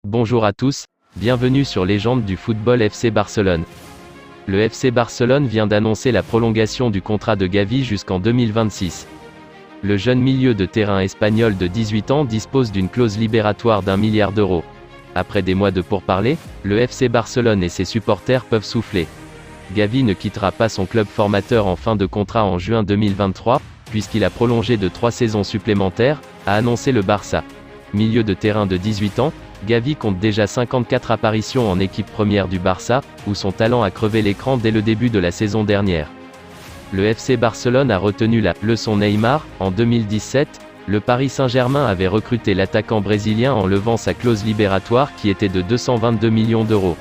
Bonjour à tous, bienvenue sur Légende du football FC Barcelone. Le FC Barcelone vient d'annoncer la prolongation du contrat de Gavi jusqu'en 2026. Le jeune milieu de terrain espagnol de 18 ans dispose d'une clause libératoire d'1 milliard d'euros. Après des mois de pourparlers, le FC Barcelone et ses supporters peuvent souffler. Gavi ne quittera pas son club formateur en fin de contrat en juin 2023, puisqu'il a prolongé de 3 saisons supplémentaires, a annoncé le Barça. Milieu de terrain de 18 ans, Gavi compte déjà 54 apparitions en équipe première du Barça, où son talent a crevé l'écran dès le début de la saison dernière. Le FC Barcelone a retenu la leçon Neymar. En 2017, le Paris Saint-Germain avait recruté l'attaquant brésilien en levant sa clause libératoire qui était de 222 millions d'euros.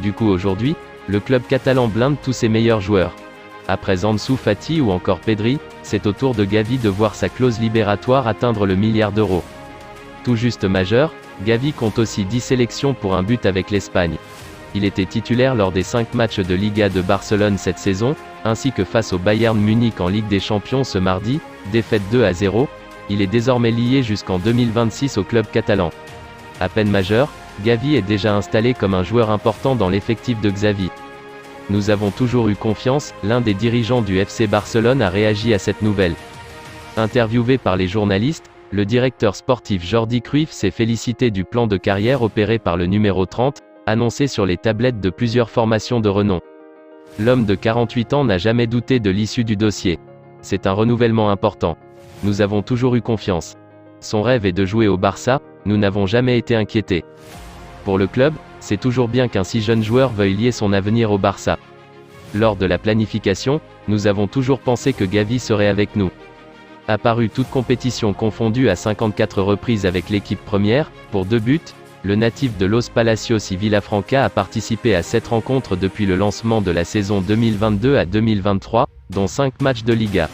Du coup aujourd'hui, le club catalan blinde tous ses meilleurs joueurs. Après Ansu Fati ou encore Pedri, c'est au tour de Gavi de voir sa clause libératoire atteindre le milliard d'euros. Tout juste majeur, Gavi compte aussi 10 sélections pour un but avec l'Espagne. Il était titulaire lors des 5 matchs de Liga de Barcelone cette saison, ainsi que face au Bayern Munich en Ligue des Champions ce mardi, défaite 2-0. Il est désormais lié jusqu'en 2026 au club catalan. À peine majeur, Gavi est déjà installé comme un joueur important dans l'effectif de Xavi. Nous avons toujours eu confiance, l'un des dirigeants du FC Barcelone a réagi à cette nouvelle. Interviewé par les journalistes, le directeur sportif Jordi Cruyff s'est félicité du plan de carrière opéré par le numéro 30, annoncé sur les tablettes de plusieurs formations de renom. L'homme de 48 ans n'a jamais douté de l'issue du dossier. C'est un renouvellement important. Nous avons toujours eu confiance. Son rêve est de jouer au Barça, nous n'avons jamais été inquiétés. Pour le club, c'est toujours bien qu'un si jeune joueur veuille lier son avenir au Barça. Lors de la planification, nous avons toujours pensé que Gavi serait avec nous. Apparu toutes compétitions confondues à 54 reprises avec l'équipe première, pour 2 buts, le natif de Los Palacios y Vilafranca a participé à 7 rencontres depuis le lancement de la saison 2022 à 2023, dont 5 matchs de Liga.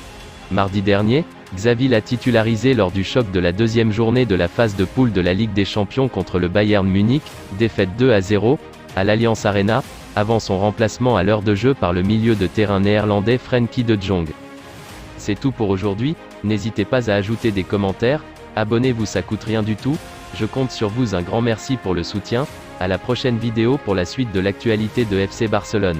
Mardi dernier, Xavi l'a titularisé lors du choc de la deuxième journée de la phase de poule de la Ligue des Champions contre le Bayern Munich, défaite 2-0, à l'Allianz Arena, avant son remplacement à l'heure de jeu par le milieu de terrain néerlandais Frenkie de Jong. C'est tout pour aujourd'hui, n'hésitez pas à ajouter des commentaires, abonnez-vous, ça coûte rien du tout, je compte sur vous, un grand merci pour le soutien, à la prochaine vidéo pour la suite de l'actualité de FC Barcelone.